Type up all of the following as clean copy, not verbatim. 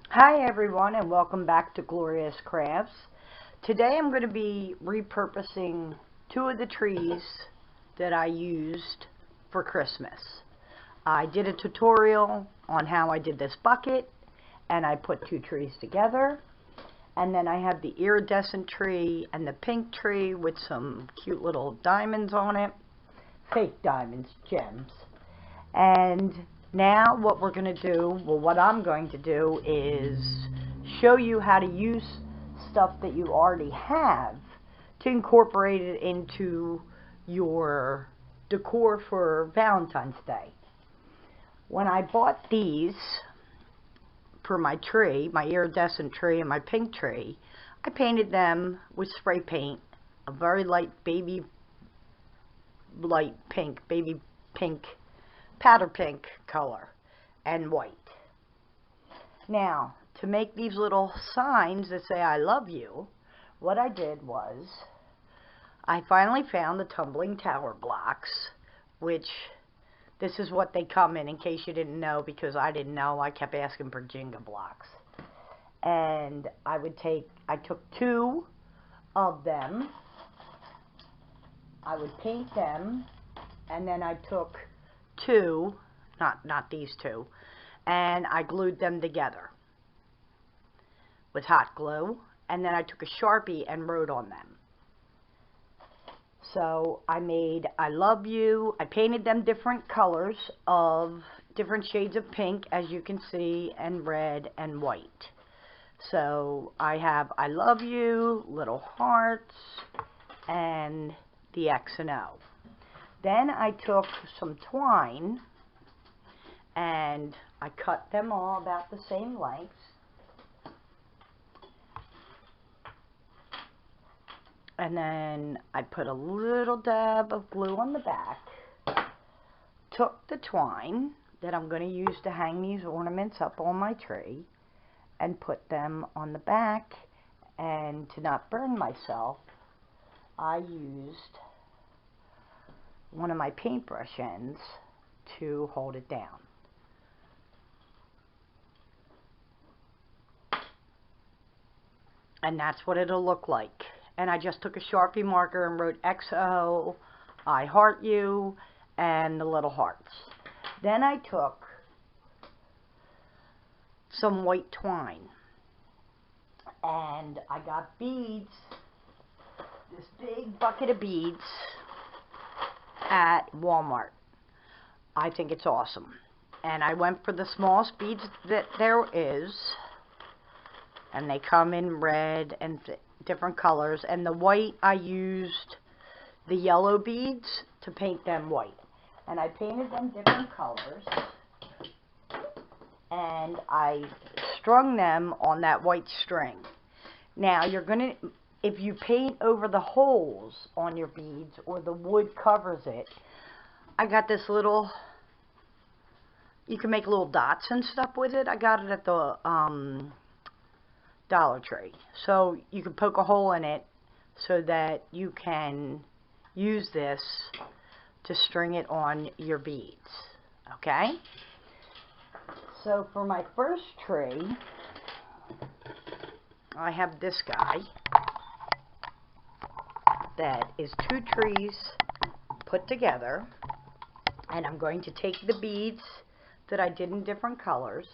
Hi everyone, and welcome back to Glorious Crafts. Today I'm going to be repurposing two of the trees that I used for Christmas. I did a tutorial on how I did this bucket, and I put two trees together. And then I have the iridescent tree and the pink tree with some cute little diamonds on it. Fake diamonds, gems. And now what we're going to do, well, what I'm going to do is show you how to use stuff that you already have to incorporate it into your decor for Valentine's Day. When I bought these for my tree, my iridescent tree and my pink tree, I painted them with spray paint, a very light baby pink, powder pink color, and white. Now, to make these little signs that say I love you, what I did was I finally found the tumbling tower blocks, which this is what they come in case you didn't know, because I didn't know. I kept asking for Jenga blocks. And I took two of them, I would paint them, and then I took two, not these two, and I glued them together with hot glue, and then I took a Sharpie and wrote on them. So I made I love you. I painted them different colors of different shades of pink, as you can see, and red and white. So I have I love you, little hearts, and the X and O. Then I took some twine and I cut them all about the same length. And then I put a little dab of glue on the back. Took the twine that I'm going to use to hang these ornaments up on my tree and put them on the back. And to not burn myself, I used one of my paintbrush ends to hold it down. And that's what it'll look like. And I just took a Sharpie marker and wrote XO, I heart you, and the little hearts. Then I took some white twine and I got beads, this big bucket of beads at Walmart. I think it's awesome. And I went for the smallest beads that there is, and they come in red and different colors. And the white, I used the yellow beads to paint them white. And I painted them different colors, and I strung them on that white string. Now you're gonna, if you paint over the holes on your beads or the wood covers it, I got this little, you can make little dots and stuff with it. I got it at the Dollartree. So you can poke a hole in it so that you can use this to string it on your beads. Okay? So for my first tree, I have this guy that is two trees put together, and I'm going to take the beads that I did in different colors,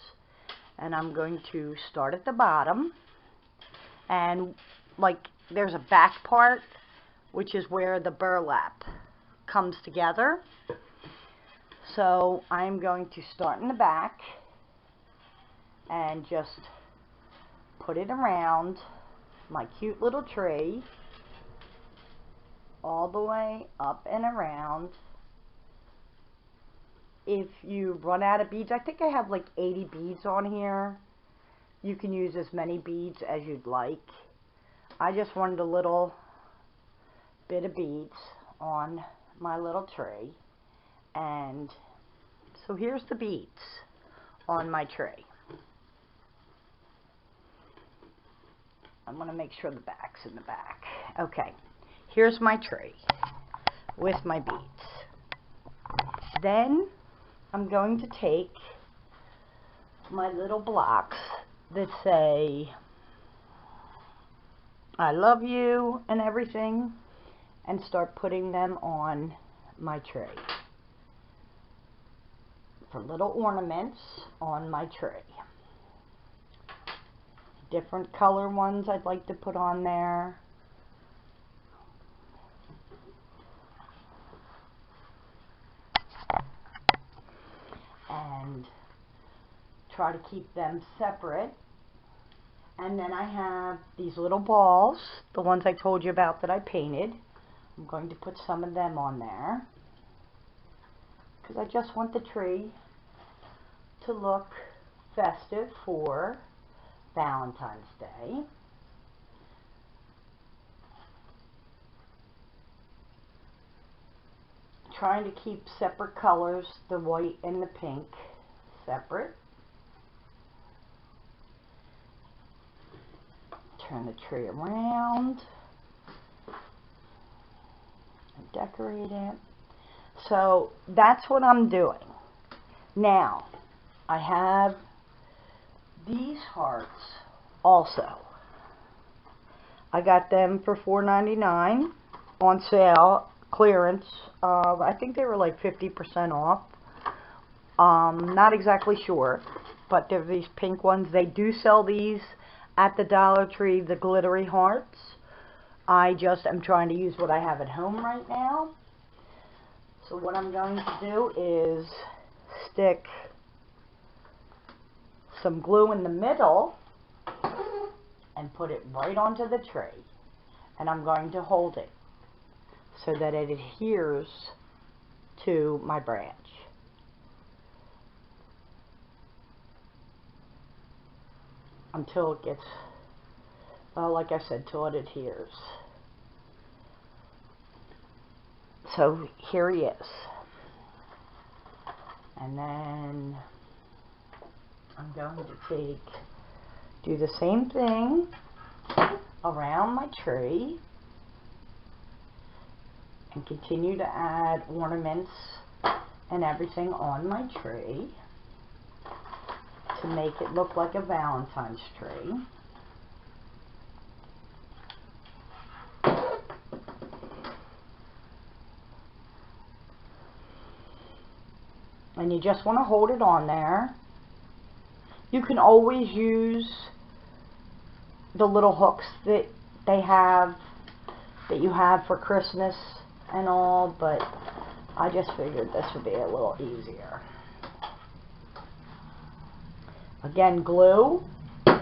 and I'm going to start at the bottom, and like there's a back part, which is where the burlap comes together. So I'm going to start in the back and just put it around my cute little tree all the way up and around. If you run out of beads, I think I have like 80 beads on here. You can use as many beads as you'd like. I just wanted a little bit of beads on my little tree. And so here's the beads on my tree. I'm going to make sure the back's in the back. Okay, here's my tree with my beads. Then I'm going to take my little blocks that say I love you and everything, and start putting them on my tray for little ornaments on my tray. Different color ones I'd like to put on there. And try to keep them separate. And then I have these little balls, the ones I told you about that I painted. I'm going to put some of them on there because I just want the tree to look festive for Valentine's Day. Trying to keep separate colors, the white and the pink, separate. Turn the tree around and decorate it. So that's what I'm doing. Now, I have these hearts also. I got them for $4.99 on sale, clearance. I think they were like 50% off. Not exactly sure, but they're these pink ones. They do sell these at the Dollar Tree, the glittery hearts. I just am trying to use what I have at home right now. So what I'm going to do is stick some glue in the middle and put it right onto the tray. And I'm going to hold it so that it adheres to my branch. Until it gets, well, like I said, till it adheres. So here he is. And then I'm going to do the same thing around my tree and continue to add ornaments and everything on my tree to make it look like a Valentine's tree. And you just want to hold it on there. You can always use the little hooks that you have for Christmas and all, but I just figured this would be a little easier. Again, glue. And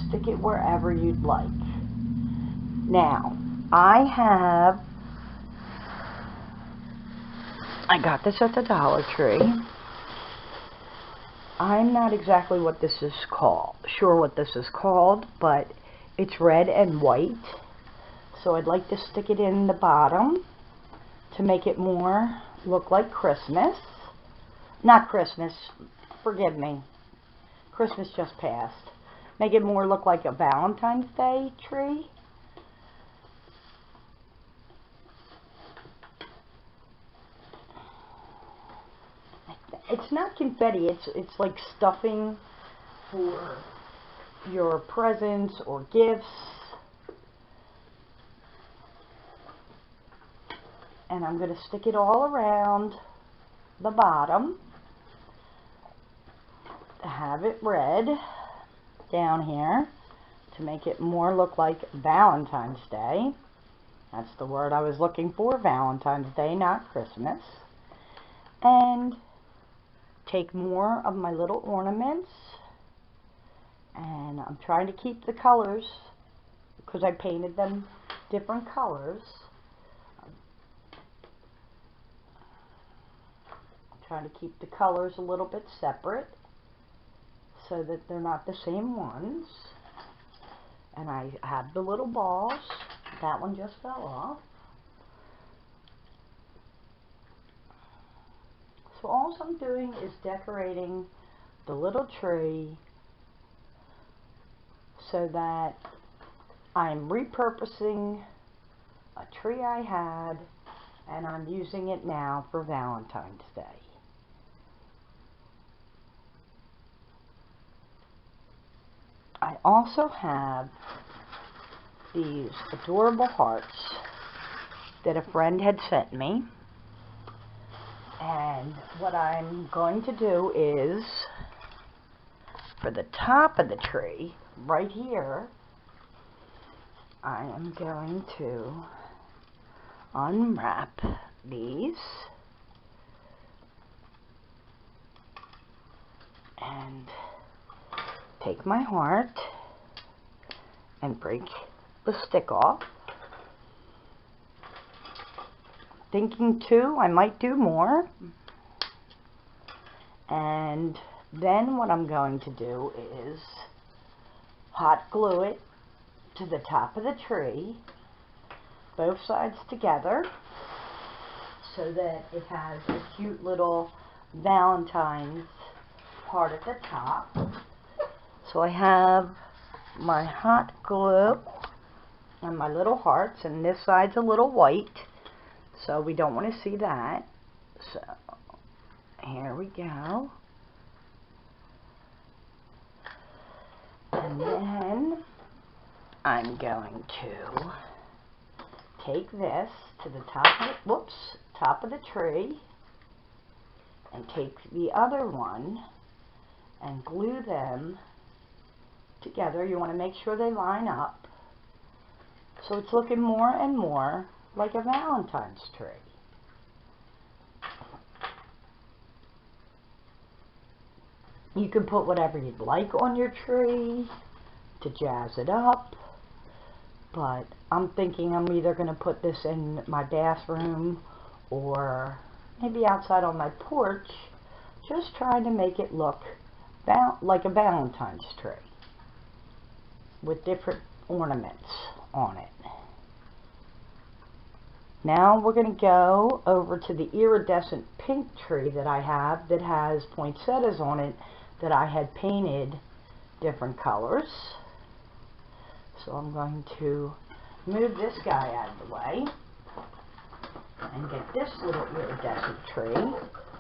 stick it wherever you'd like. Now, I got this at the Dollar Tree. I'm not exactly what this is sure what this is called, but it's red and white. So I'd like to stick it in the bottom to make it more look like Christmas. Not Christmas, forgive me. Christmas just passed. Make it more look like a Valentine's Day tree. It's not confetti, it's like stuffing for your presents or gifts. And I'm going to stick it all around the bottom. Have it red down here to make it more look like Valentine's Day. That's the word I was looking for, Valentine's Day, not Christmas. And take more of my little ornaments, and I'm trying to keep the colors because I painted them different colors. I'm trying to keep the colors a little bit separate so that they're not the same ones. And I have the little balls. That one just fell off. So all I'm doing is decorating the little tree so that I'm repurposing a tree I had and I'm using it now for Valentine's Day. I also have these adorable hearts that a friend had sent me. And what I'm going to do is, for the top of the tree, right here, I am going to unwrap these and take my heart and break the stick off. Thinking too, I might do more. And then what I'm going to do is hot glue it to the top of the tree, both sides together, so that it has a cute little Valentine's part at the top. So I have my hot glue and my little hearts, and this side's a little white, so we don't want to see that. So here we go. And then I'm going to take this to the top of the tree, and take the other one and glue them together. You want to make sure they line up, so it's looking more and more like a Valentine's tree. You can put whatever you'd like on your tree to jazz it up, but I'm thinking I'm either going to put this in my bathroom or maybe outside on my porch, just trying to make it look like a Valentine's tree with different ornaments on it. Now we're going to go over to the iridescent pink tree that I have that has poinsettias on it that I had painted different colors. So I'm going to move this guy out of the way and get this little iridescent tree,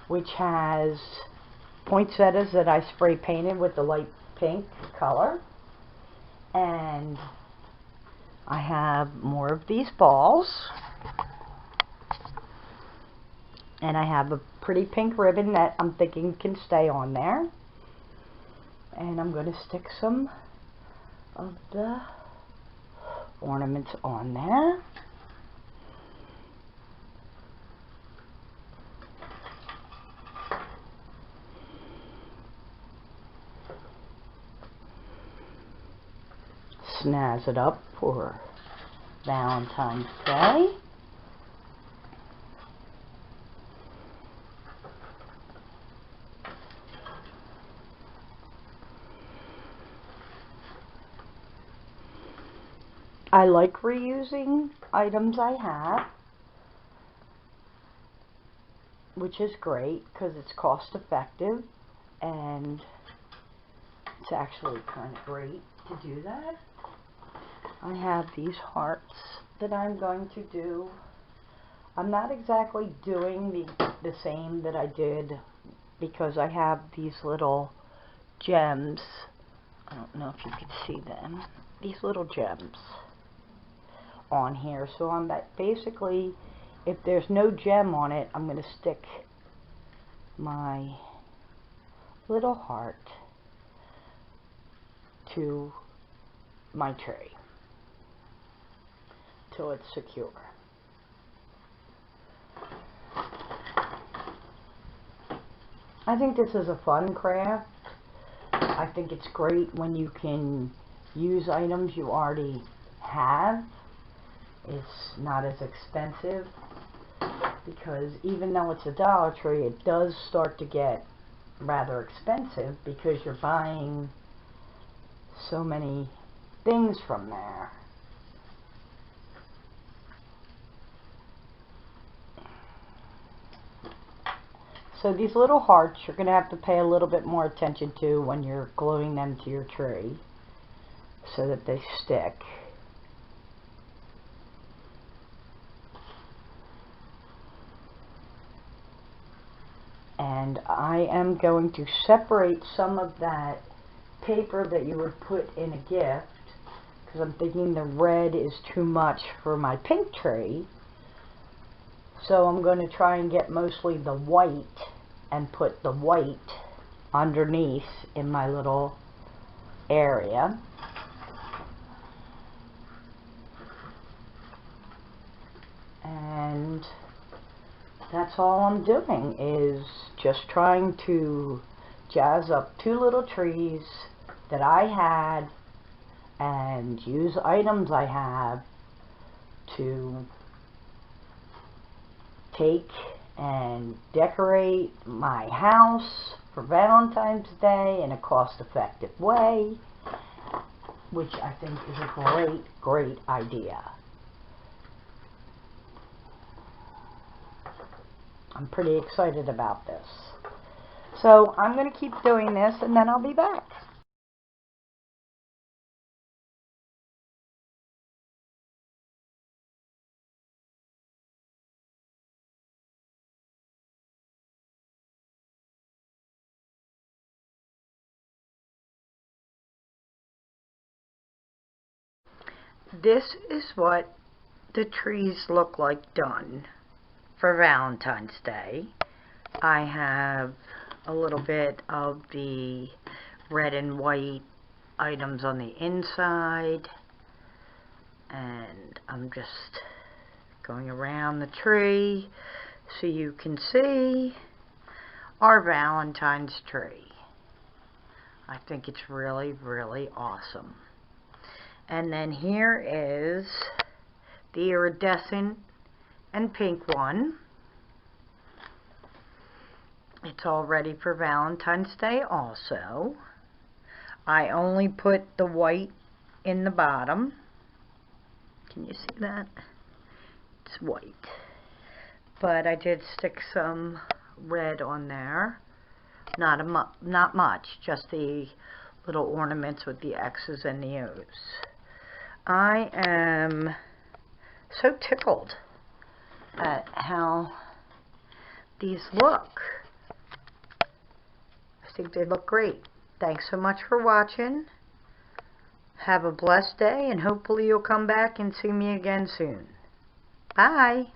which has poinsettias that I spray painted with the light pink color. And I have more of these balls. And I have a pretty pink ribbon that I'm thinking can stay on there. And I'm going to stick some of the ornaments on there. Snazz it up for Valentine's Day. I like reusing items I have, which is great because it's cost effective, and it's actually kind of great to do that. I have these hearts that I'm going to do. I'm not exactly doing the same that I did because I have these little gems. I don't know if you can see them. These little gems on here. So I'm basically, if there's no gem on it, I'm going to stick my little heart to my tree till it's secure. I think this is a fun craft. I think it's great when you can use items you already have. It's not as expensive, because even though it's a Dollartree, it does start to get rather expensive because you're buying so many things from there. So these little hearts you're going to have to pay a little bit more attention to when you're gluing them to your tree so that they stick. And I am going to separate some of that paper that you would put in a gift, because I'm thinking the red is too much for my pink tree. So I'm going to try and get mostly the white and put the white underneath in my little area. And that's all I'm doing, is just trying to jazz up two little trees that I had and use items I have to take and decorate my house for Valentine's Day in a cost-effective way, which I think is a great idea. I'm pretty excited about this. So I'm going to keep doing this and then I'll be back. This is what the trees look like done for Valentine's Day. I have a little bit of the red and white items on the inside, and I'm just going around the tree so you can see our Valentine's tree. I think it's really awesome. And then here is the iridescent and pink one. It's all ready for Valentine's Day also. I only put the white in the bottom. Can you see that? It's white. But I did stick some red on there. Not much, just the little ornaments with the X's and the O's. I am so tickled at how these look. I think they look great. Thanks so much for watching. Have a blessed day, and hopefully you'll come back and see me again soon. Bye.